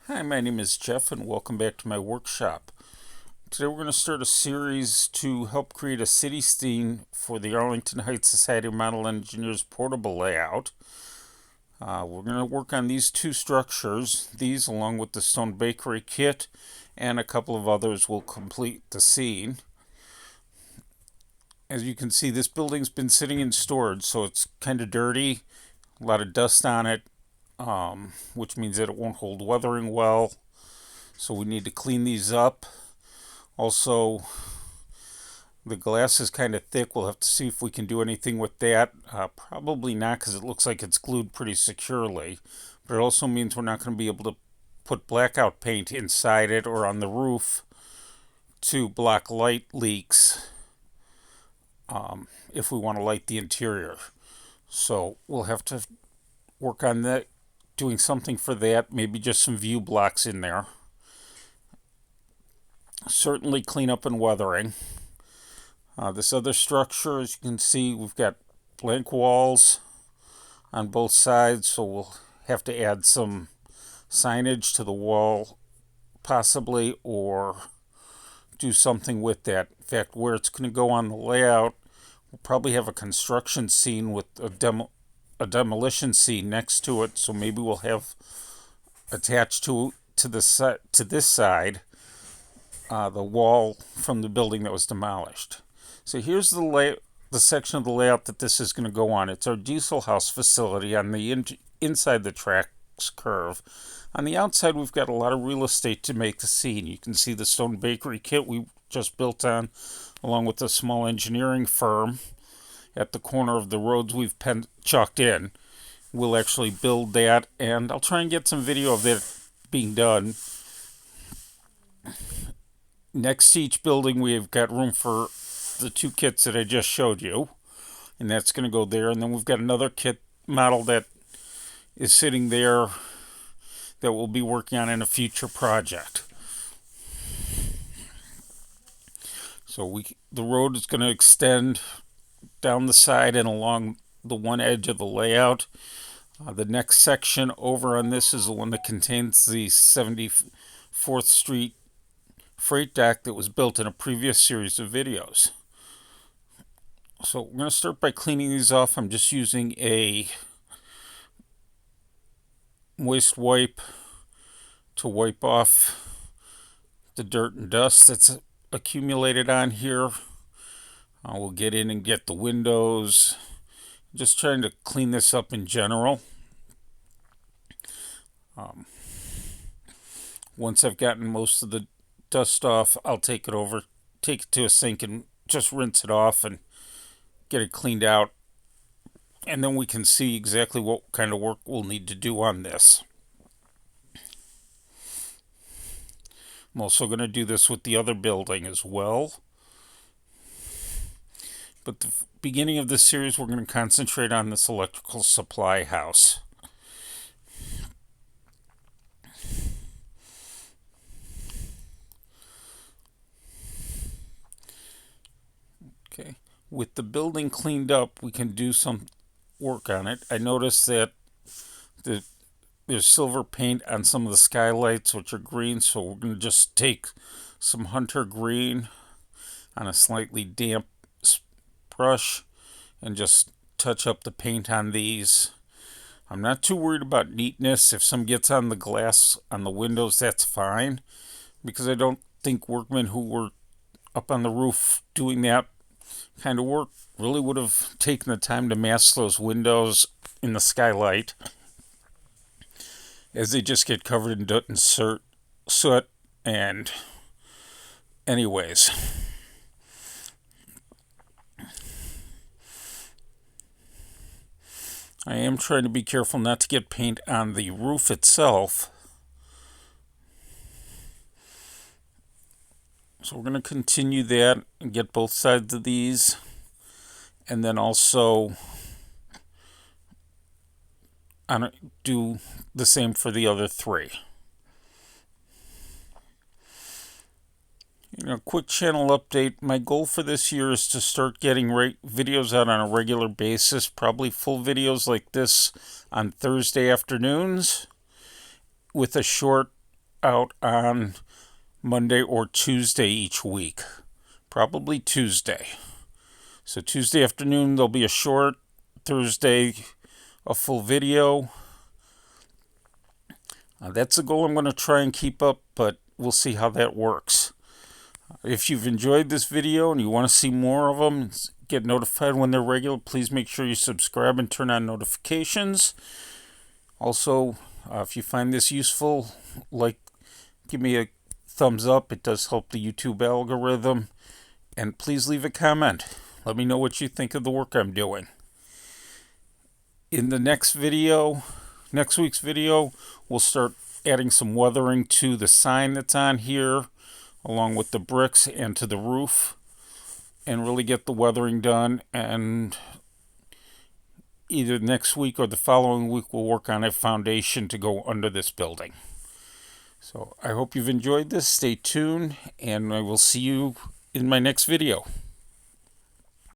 Hi, my name is Jeff, and welcome back to my workshop. Today we're going to start a series to help create a city scene for the Arlington Heights Society of Model Engineers portable layout. We're going to work on these two structures. These, along with the stone bakery kit, and a couple of others, will complete the scene. As you can see, this building's been sitting in storage, so it's kind of dirty, a lot of dust on it, which means that it won't hold weathering well. So we need to clean these up. Also, the glass is kind of thick. We'll have to see if we can do anything with that. Probably not, because it looks like it's glued pretty securely. But it also means we're not going to be able to put blackout paint inside it or on the roof to block light leaks if we want to light the interior. So we'll have to work on that, doing something for that, maybe just some view blocks in there. Certainly cleanup and weathering. This other structure, as you can see, we've got blank walls on both sides, so we'll have to add some signage to the wall possibly, or do something with that. In fact, where it's going to go on the layout, we'll probably have a construction scene with a demolition scene next to it, so maybe we'll have attached to this side the wall from the building that was demolished. So here's the section of the layout that this is going to go on. It's our diesel house facility on the inside the tracks curve. On the outside, we've got a lot of real estate to make the scene. You can see the stone bakery kit we just built on, along with a small engineering firm at the corner of the roads we've chalked in. We'll actually build that, and I'll try and get some video of that being done. Next to each building, we've got room for the two kits that I just showed you, and that's going to go there. And then we've got another kit model that is sitting there that we'll be working on in a future project. So the road is going to extend down the side and along the one edge of the layout. The next section over on this is the one that contains the 74th Street freight dock that was built in a previous series of videos. So we're going to start by cleaning these off. I'm just using a moist wipe to wipe off the dirt and dust that's accumulated on here. We'll get in and get the windows. Just trying to clean this up in general. Once I've gotten most of the dust off, I'll take it to a sink and just rinse it off and get it cleaned out. And then we can see exactly what kind of work we'll need to do on this. I'm also going to do this with the other building as well. But the beginning of this series, we're going to concentrate on this electrical supply house. Okay, with the building cleaned up, we can do some work on it. I noticed that there's silver paint on some of the skylights, which are green, so we're going to just take some hunter green on a slightly damp brush and just touch up the paint on these. I'm not too worried about neatness. If some gets on the glass on the windows, that's fine, because I don't think workmen who were up on the roof doing that kind of work really would have taken the time to mask those windows in the skylight, as they just get covered in dirt and soot. And anyways, I am trying to be careful not to get paint on the roof itself. So we're going to continue that and get both sides of these, and then also do the same for the other three. Quick channel update. My goal for this year is to start getting videos out on a regular basis, probably full videos like this on Thursday afternoons, with a short out on Monday or Tuesday each week. Probably Tuesday. So Tuesday afternoon there'll be a short, Thursday a full video. That's a goal I'm going to try and keep up, but we'll see how that works. If you've enjoyed this video and you want to see more of them, get notified when they're regular, please make sure you subscribe and turn on notifications. Also, if you find this useful, give me a thumbs up. It does help the YouTube algorithm. And please leave a comment. Let me know what you think of the work I'm doing. In the next week's video, we'll start adding some weathering to the sign that's on here, along with the bricks and to the roof, and really get the weathering done. And either next week or the following week, we'll work on a foundation to go under this building. So I hope you've enjoyed this. Stay tuned, and I will see you in my next video.